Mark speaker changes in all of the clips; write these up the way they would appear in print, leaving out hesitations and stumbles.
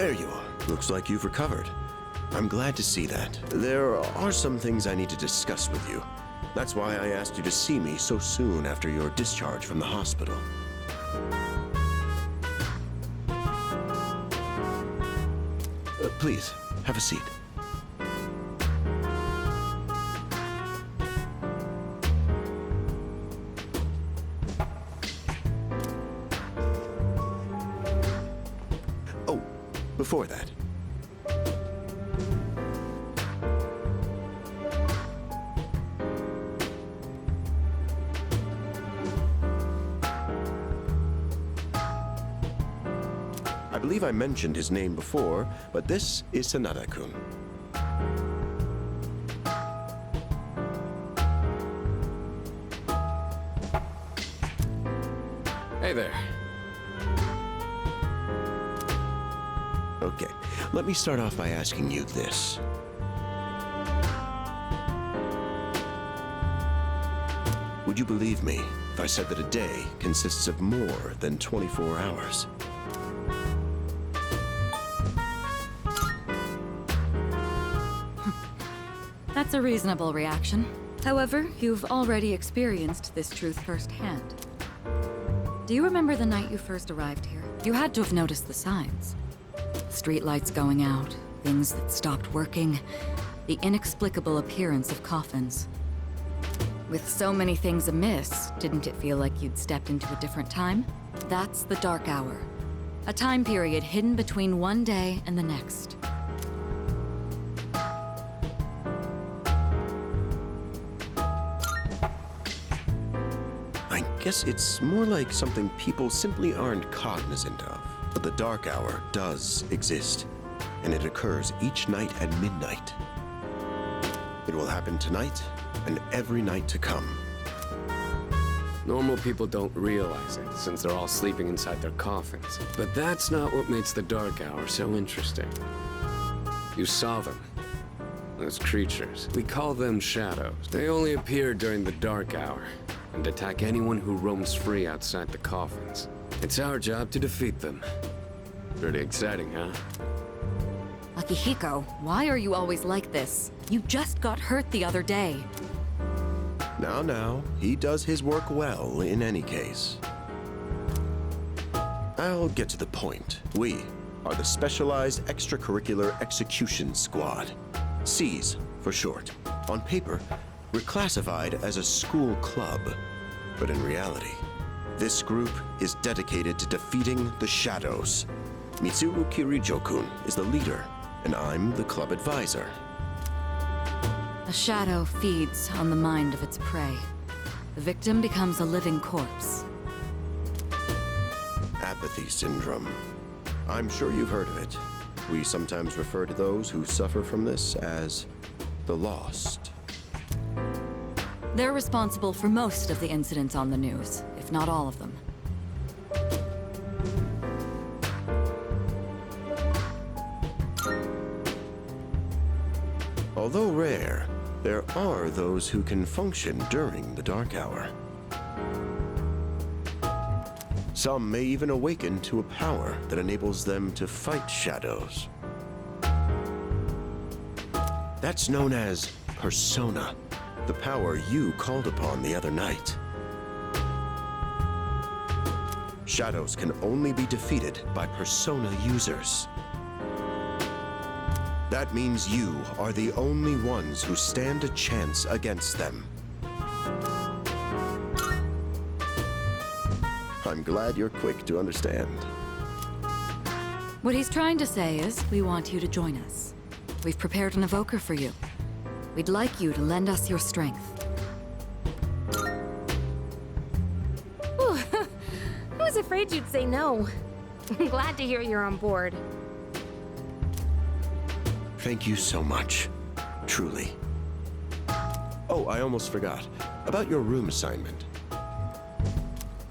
Speaker 1: There you are. Looks like you've recovered. I'm glad to see that. There are some things I need to discuss with you. That's why I asked you to see me so soon after your discharge from the hospital. Please, have a seat. Oh, before that. I believe I mentioned his name before, but this is Sanada-kun.
Speaker 2: Hey there.
Speaker 1: Okay, let me start off by asking you this. Would you believe me if I said that a day consists of more than 24 hours?
Speaker 3: That's a reasonable reaction. However, you've already experienced this truth firsthand. Do you remember the night you first arrived here? You had to have noticed the signs. Streetlights going out, things that stopped working, the inexplicable appearance of coffins. With so many things amiss, didn't it feel like you'd stepped into a different time? That's the Dark Hour. A time period hidden between one day and the next.
Speaker 1: I guess it's more like something people simply aren't cognizant of. But the Dark Hour does exist, and it occurs each night at midnight. It will happen tonight and every night to come.
Speaker 2: Normal people don't realize it, since they're all sleeping inside their coffins. But that's not what makes the Dark Hour so interesting. You saw them. Those creatures. We call them shadows. They only appear during the Dark Hour, and attack anyone who roams free outside the coffins. It's our job to defeat them. Pretty exciting, huh?
Speaker 3: Akihiko, why are you always like this? You just got hurt the other day.
Speaker 1: Now, he does his work well in any case. I'll get to the point. We are the Specialized Extracurricular Execution Squad. SEAS for short. On paper, we're classified as a school club. But in reality, this group is dedicated to defeating the shadows. Mitsuru Kirijo-kun is the leader, and I'm the club advisor.
Speaker 3: A shadow feeds on the mind of its prey. The victim becomes a living corpse.
Speaker 1: Apathy syndrome. I'm sure you've heard of it. We sometimes refer to those who suffer from this as the lost.
Speaker 3: They're responsible for most of the incidents on the news, if not all of them.
Speaker 1: Although rare, there are those who can function during the Dark Hour. Some may even awaken to a power that enables them to fight shadows. That's known as persona, the power you called upon the other night. Shadows can only be defeated by persona users. That means you are the only ones who stand a chance against them. I'm glad you're quick to understand.
Speaker 3: What he's trying to say is, we want you to join us. We've prepared an evoker for you. We'd like you to lend us your strength.
Speaker 4: Ooh, I was afraid you'd say no. I'm glad to hear you're on board.
Speaker 1: Thank you so much. Truly. Oh, I almost forgot. About your room assignment.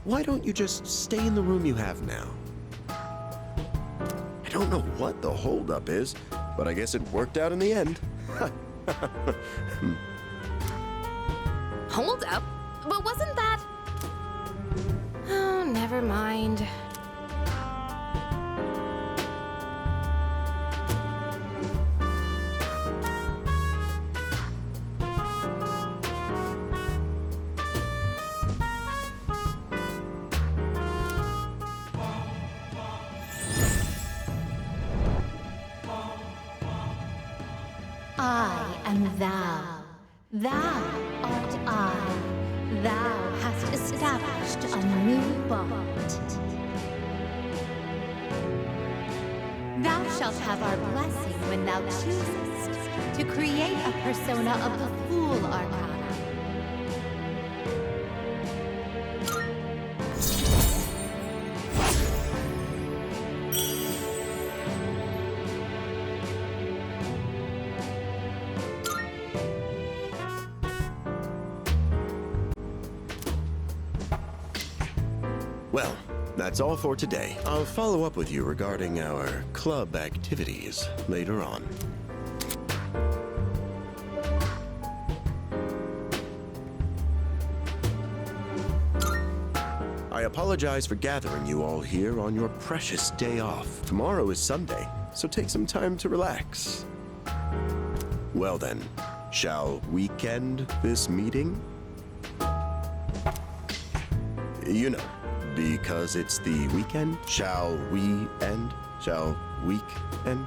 Speaker 1: Why don't you just stay in the room you have now? I don't know what the holdup is, but I guess it worked out in the end.
Speaker 4: Hold up? But wasn't that... Oh, never mind.
Speaker 5: Thou art I. Thou hast established a new bond. Thou shalt have our blessing when thou choosest to create a persona of the Fool Arcana.
Speaker 1: Well, that's all for today. I'll follow up with you regarding our club activities later on. I apologize for gathering you all here on your precious day off. Tomorrow is Sunday, so take some time to relax. Well then, shall we end this meeting? You know, because it's the weekend. Shall we end? Shall week end?